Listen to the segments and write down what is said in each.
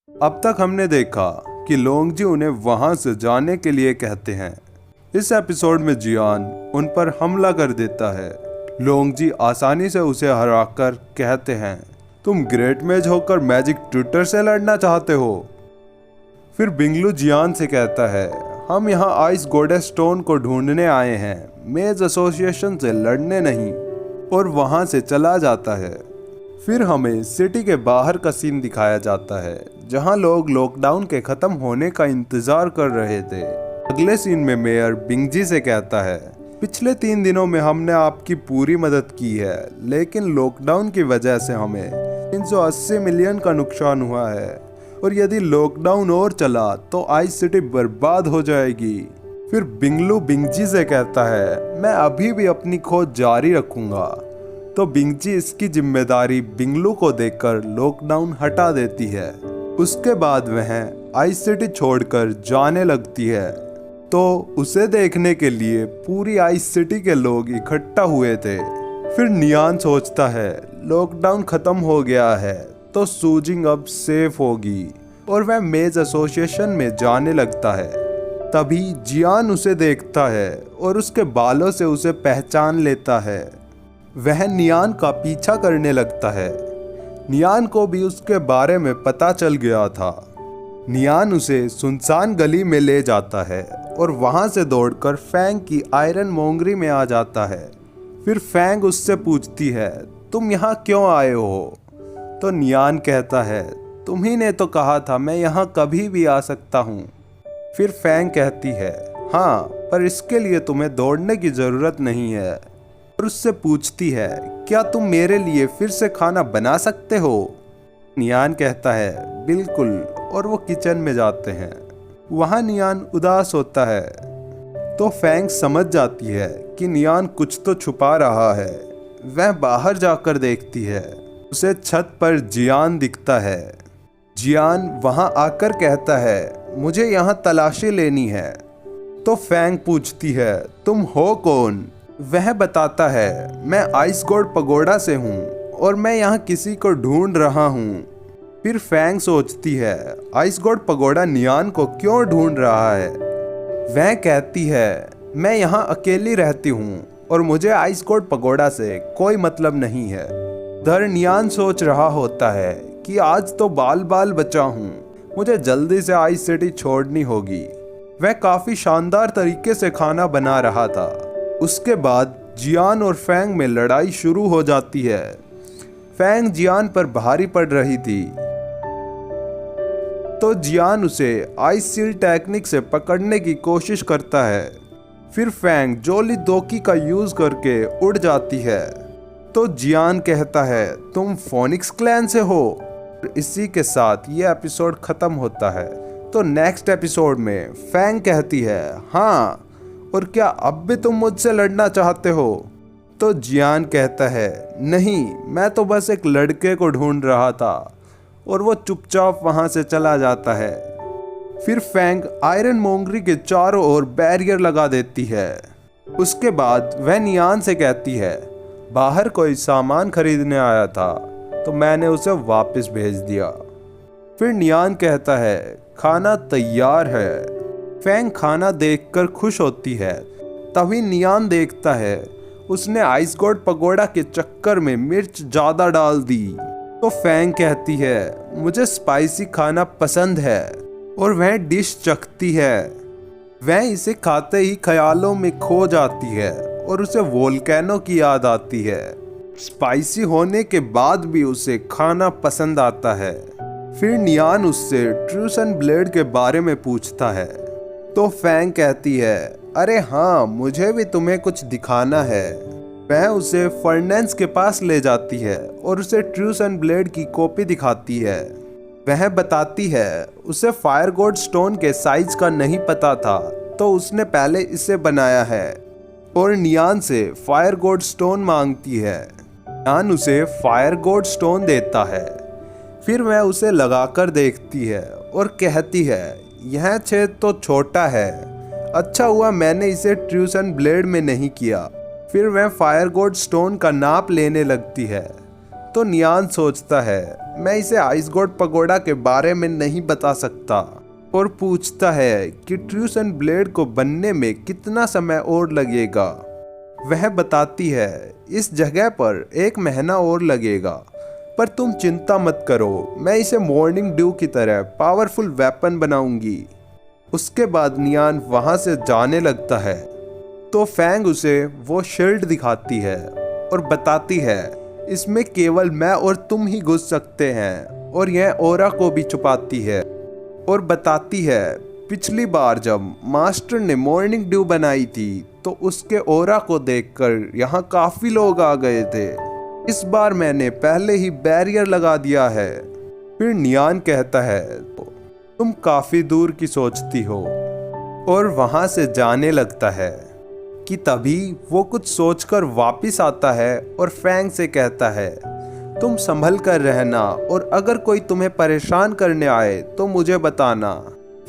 अब तक हमने देखा कि लोंगजी उन्हें वहां से जाने के लिए कहते हैं। इस एपिसोड में जियान उन पर हमला कर देता है। लोंगजी आसानी से उसे हराकर कहते हैं, तुम ग्रेट मेज होकर मैजिक ट्विटर से लड़ना चाहते हो। फिर बिंगलू जियान से कहता है, हम यहाँ आइस गोडेस स्टोन को ढूंढने आए हैं, मेज एसोसिएशन से लड़ने नहीं, और वहां से चला जाता है। फिर हमें सिटी के बाहर का सीन दिखाया जाता है जहां लोग लॉकडाउन के खत्म होने का इंतजार कर रहे थे। अगले सीन में मेयर बिंगजी से कहता है, पिछले 3 दिनों में हमने आपकी पूरी मदद की है, लेकिन लॉकडाउन की वजह से हमें 380 मिलियन का नुकसान हुआ है, और यदि लॉकडाउन और चला तो आइस सिटी बर्बाद हो जाएगी। फिर बिंगलू बिंगजी से कहता है, मैं अभी भी अपनी खोज जारी रखूंगा। तो बिंगजी इसकी जिम्मेदारी बिंगलू को देकर लॉकडाउन हटा देती है। उसके बाद वह आइस सिटी छोड़कर जाने लगती है। तो उसे देखने के लिए पूरी आइस सिटी के लोग इकट्ठा हुए थे। फिर नियान सोचता है, लॉकडाउन खत्म हो गया है तो सूजिंग अब सेफ होगी, और वह मेज एसोसिएशन में जाने लगता है। तभी जियान उसे देखता है और उसके बालों से उसे पहचान लेता है। वह नियान का पीछा करने लगता है। नियान को भी उसके बारे में पता चल गया था। नियान उसे सुनसान गली में ले जाता है और वहां से दौड़कर फैंग की आयरन मोंगरी में आ जाता है। फिर फैंग उससे पूछती है, तुम यहाँ क्यों आए हो? तो नियान कहता है, तुम्ही ने तो कहा था मैं यहाँ कभी भी आ सकता हूँ। फिर फैंग कहती है, हाँ, पर इसके लिए तुम्हें दौड़ने की जरूरत नहीं है। और उससे पूछती है, क्या तुम मेरे लिए फिर से खाना बना सकते हो? नियान कहता है, बिल्कुल, और वो किचन में जाते हैं। वहाँ नियान उदास होता है। तो फैंग समझ जाती है कि नियान कुछ तो छुपा रहा है। वह बाहर जाकर देखती है। उसे छत पर जियान दिखता है। जियान वहाँ आकर कहता है, मुझे यहाँ तलाशी लेनी है। तो फैंग पूछती है, तुम हो कौन? वह बताता है, मैं आइस गोड पगोडा से हूँ और मैं यहाँ किसी को ढूंढ रहा हूँ। फिर फैंग सोचती है, आइस गोड पगोडा नियान को क्यों ढूंढ रहा है? वह कहती है, मैं यहाँ अकेली रहती हूँ और मुझे आइस गोड पगोडा से कोई मतलब नहीं है। धर नियान सोच रहा होता है कि आज तो बाल बाल बचा हूँ, मुझे जल्दी से आइस सिटी छोड़नी होगी। वह काफी शानदार तरीके से खाना बना रहा था। उसके बाद जियान और फैंग में लड़ाई शुरू हो जाती है। फैंग जियान पर भारी पड़ रही थी, तो जियान उसे आइस सील टेक्निक से पकड़ने की कोशिश करता है। फिर फैंग जोली दोकी का यूज करके उड़ जाती है। तो जियान कहता है, तुम फोनिक्स क्लैन से हो। इसी के साथ ये एपिसोड खत्म होता है। तो नेक्स्ट एपिसोड में फैंग कहती है, हाँ, और क्या अब भी तुम मुझसे लड़ना चाहते हो? तो जियान कहता है, नहीं, मैं तो बस एक लड़के को ढूंढ रहा था, और वो चुपचाप वहां से चला जाता है। फिर फैंग आयरन मोंगरी के चारों ओर बैरियर लगा देती है। उसके बाद वह नियान से कहती है, बाहर कोई सामान खरीदने आया था तो मैंने उसे वापस भेज दिया। फिर नियान कहता है, खाना तैयार है। फैंग खाना देखकर खुश होती है। तभी नियान देखता है उसने आइस गोड पगोडा के चक्कर में मिर्च ज्यादा डाल दी। तो फैंग कहती है, मुझे स्पाइसी खाना पसंद है, और वह डिश चखती है। वह इसे खाते ही ख्यालों में खो जाती है और उसे वोल्केनो की याद आती है। स्पाइसी होने के बाद भी उसे खाना पसंद आता है। फिर नियान उससे ट्रूसन ब्लेड के बारे में पूछता है। तो फैंग कहती है, अरे हाँ, मुझे भी तुम्हें कुछ दिखाना है। वह उसे फर्नेंस के पास ले जाती है और उसे ट्रूसन ब्लेड की कॉपी दिखाती है। वह बताती है उसे फायर गॉड स्टोन के साइज का नहीं पता था, तो उसने पहले इसे बनाया है, और नियान से फायर गॉड स्टोन मांगती है। नियान उसे फायर गॉड स्टोन देता है। फिर वह उसे लगाकर देखती है और कहती है, यह छेद तो छोटा है, अच्छा हुआ मैंने इसे ट्रूसन ब्लेड में नहीं किया। फिर वह फायर गॉड स्टोन का नाप लेने लगती है। तो नियान सोचता है, मैं इसे आइस गॉड पगोडा के बारे में नहीं बता सकता और पूछता है कि ट्रूस एंड ब्लेड को बनने में कितना समय और लगेगा। वह बताती है इस जगह पर 1 महीना और लगेगा, पर तुम चिंता मत करो, मैं इसे मॉर्निंग ड्यू की तरह पावरफुल वेपन बनाऊंगी। उसके बाद नियान वहां से जाने लगता है तो फैंग उसे वो शील्ड दिखाती है और बताती है इसमें केवल मैं और तुम ही घुस सकते हैं, और यह ओरा को भी छुपाती है और बताती है पिछली बार जब मास्टर ने मॉर्निंग ड्यू बनाई थी तो उसके ओरा को देखकर यहाँ काफी लोग आ गए थे। इस बार मैंने पहले ही बैरियर लगा दिया है। फिर नियान कहता है तुम काफी दूर की सोचती हो, और वहां से जाने लगता है कि तभी वो कुछ सोचकर वापस आता है और फैंग से कहता है तुम संभल कर रहना, और अगर कोई तुम्हें परेशान करने आए तो मुझे बताना।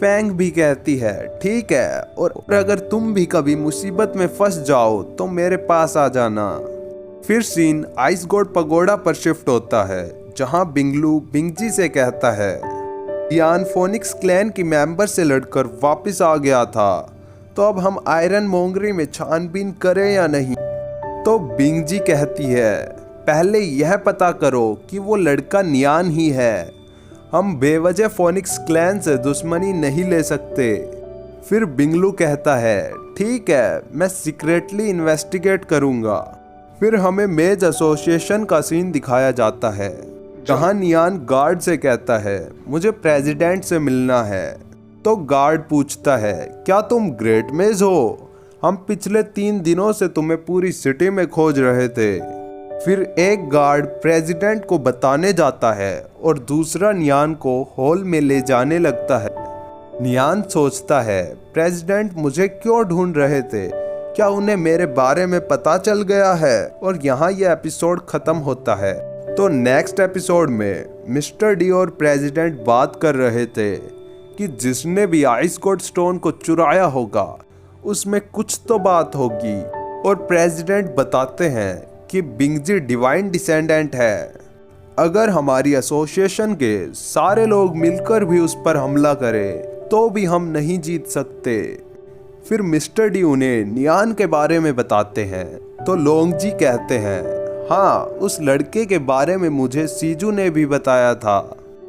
फैंग भी कहती है ठीक है, और अगर तुम भी कभी मुसीबत में फंस जाओ तो मेरे पास आ जाना। फिर सीन आइस गॉड पगोडा पर शिफ्ट होता है जहां बिंगलू बिंगजी से कहता है नियान फोनिक्स क्लैन की मेंबर से लड़कर वापस आ गया था, तो अब हम आयरन मोंगरी में छानबीन करें या नहीं। तो बिंगजी कहती है पहले यह पता करो कि वो लड़का नियान ही है, हम बेवजह फोनिक्स क्लैन से दुश्मनी नहीं ले सकते। फिर बिंगलू कहता है ठीक है, मैं सीक्रेटली इन्वेस्टिगेट करूंगा। फिर हमें मेज एसोसिएशन का सीन दिखाया जाता है जहां नियान गार्ड से कहता है मुझे प्रेसिडेंट से मिलना है। तो गार्ड पूछता है क्या तुम ग्रेट मेज हो, हम पिछले 3 दिनों से तुम्हें पूरी सिटी में खोज रहे थे। फिर एक गार्ड प्रेसिडेंट को बताने जाता है और दूसरा नियान को हॉल में ले जाने लगता है। नियान सोचता है प्रेसिडेंट मुझे क्यों ढूंढ रहे थे, क्या उन्हें मेरे बारे में पता चल गया है। और यहाँ ये एपिसोड खत्म होता है। तो नेक्स्ट एपिसोड में मिस्टर डी और प्रेसिडेंट बात कर रहे थे कि जिसने भी आइस गॉड स्टोन को चुराया होगा उसमें कुछ तो बात होगी, और प्रेसिडेंट बताते हैं कि बिंगजी डिवाइन डिसेंडेंट है। अगर हमारी एसोसिएशन के सारे लोग मिलकर भी उस पर हमला करें तो भी हम नहीं जीत सकते। फिर मिस्टर डी उन्हें नियान के बारे में बताते हैं तो लोंगजी कहते हैं हाँ, उस लड़के के बारे में मुझे सीजू ने भी बताया था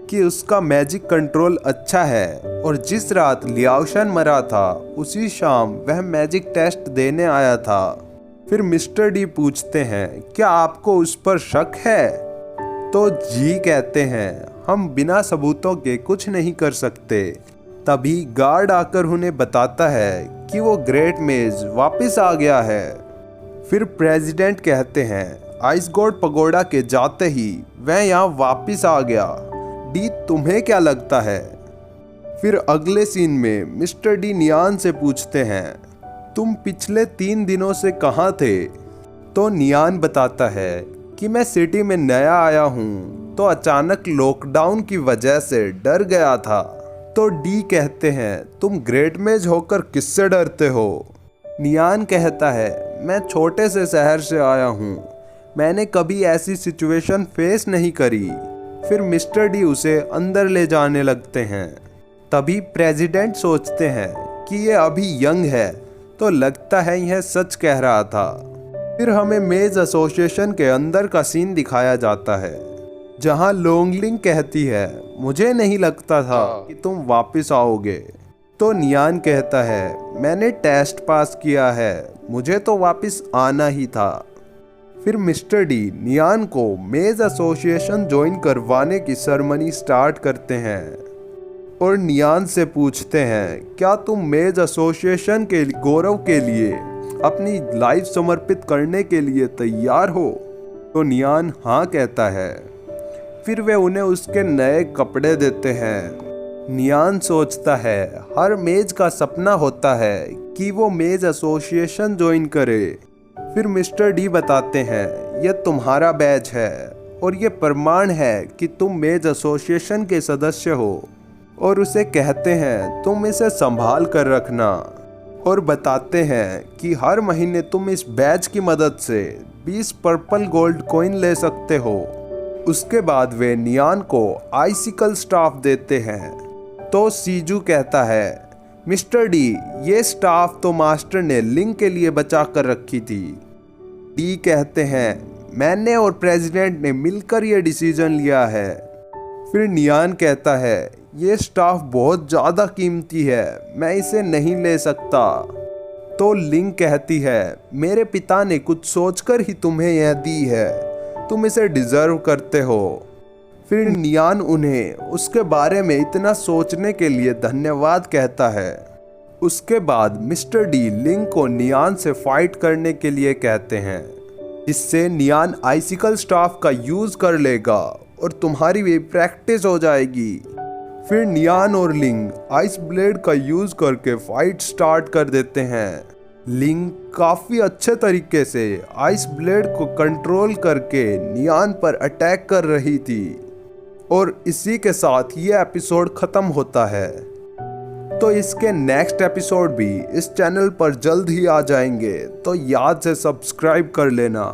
कि उसका मैजिक कंट्रोल अच्छा है, और जिस रात लियाओशन मरा था उसी शाम वह मैजिक टेस्ट देने आया था। फिर मिस्टर डी पूछते हैं क्या आपको उस पर शक है। तो जी कहते हैं हम बिना सबूतों के कुछ नहीं कर सकते। तभी गार्ड आकर उन्हें बताता है कि वो ग्रेट मेज वापस आ गया है। फिर प्रेसिडेंट कहते हैं आइस गॉड पगोडा के जाते ही वह यहाँ वापस आ गया। डी तुम्हें क्या लगता है। फिर अगले सीन में मिस्टर डी नियान से पूछते हैं तुम पिछले 3 दिनों से कहाँ थे। तो नियान बताता है कि मैं सिटी में नया आया हूँ तो अचानक लॉकडाउन की वजह से डर गया था। तो डी कहते हैं तुम ग्रेट मेज होकर किससे डरते हो। नियान कहता है मैं छोटे से शहर से आया हूँ, मैंने कभी ऐसी सिचुएशन फेस नहीं करी। फिर मिस्टर डी उसे अंदर ले जाने लगते हैं। तभी प्रेसिडेंट सोचते हैं कि ये अभी यंग है तो लगता है यह सच कह रहा था। फिर हमें मेज एसोसिएशन के अंदर का सीन दिखाया जाता है जहां लोंगलिंग कहती है मुझे नहीं लगता था कि तुम वापस आओगे। तो नियान कहता है मैंने टेस्ट पास किया है, मुझे तो वापस आना ही था। फिर मिस्टर डी नियान को मेज एसोसिएशन ज्वाइन करवाने की सेरेमनी स्टार्ट करते हैं और नियान से पूछते हैं क्या तुम मेज एसोसिएशन के गौरव के लिए अपनी लाइफ समर्पित करने के लिए तैयार हो। तो नियान हाँ कहता है। फिर वे उन्हें उसके नए कपड़े देते हैं। नियान सोचता है हर मेज का सपना होता है कि वो मेज एसोसिएशन ज्वाइन करे। फिर मिस्टर डी बताते हैं यह तुम्हारा बैच है और ये प्रमाण है कि तुम मेज एसोसिएशन के सदस्य हो, और उसे कहते हैं तुम इसे संभाल कर रखना, और बताते हैं कि हर महीने तुम इस बैच की मदद से 20 पर्पल गोल्ड कॉइन ले सकते हो। उसके बाद वे नियान को आइसिकल स्टाफ देते हैं। तो सीजू कहता है, मिस्टर डी, ये स्टाफ तो मास्टर ने लिंग के लिए बचा कर रखी थी। डी कहते हैं, मैंने और प्रेसिडेंट ने मिलकर ये डिसीजन लिया है। फिर नियान कहता है, ये स्टाफ बहुत ज़्यादा कीमती है, मैं इसे नहीं ले सकता। तो लिंग कहती है, मेरे पिता ने कुछ सोचकर ही तुम्हें यह दी है, तुम इसे डिजर्व करते हो। फिर नियान उन्हें उसके बारे में इतना सोचने के लिए धन्यवाद कहता है। उसके बाद मिस्टर डी लिंग को नियान से फाइट करने के लिए कहते हैं, जिससे नियान आइसिकल स्टाफ का यूज कर लेगा और तुम्हारी भी प्रैक्टिस हो जाएगी। फिर नियान और लिंग आइस ब्लेड का यूज करके फाइट स्टार्ट कर देते हैं। लिंग काफी अच्छे तरीके से आइस ब्लेड को कंट्रोल करके नियान पर अटैक कर रही थी। और इसी के साथ ये एपिसोड खत्म होता है। तो इसके नेक्स्ट एपिसोड भी इस चैनल पर जल्द ही आ जाएंगे, तो याद से सब्सक्राइब कर लेना।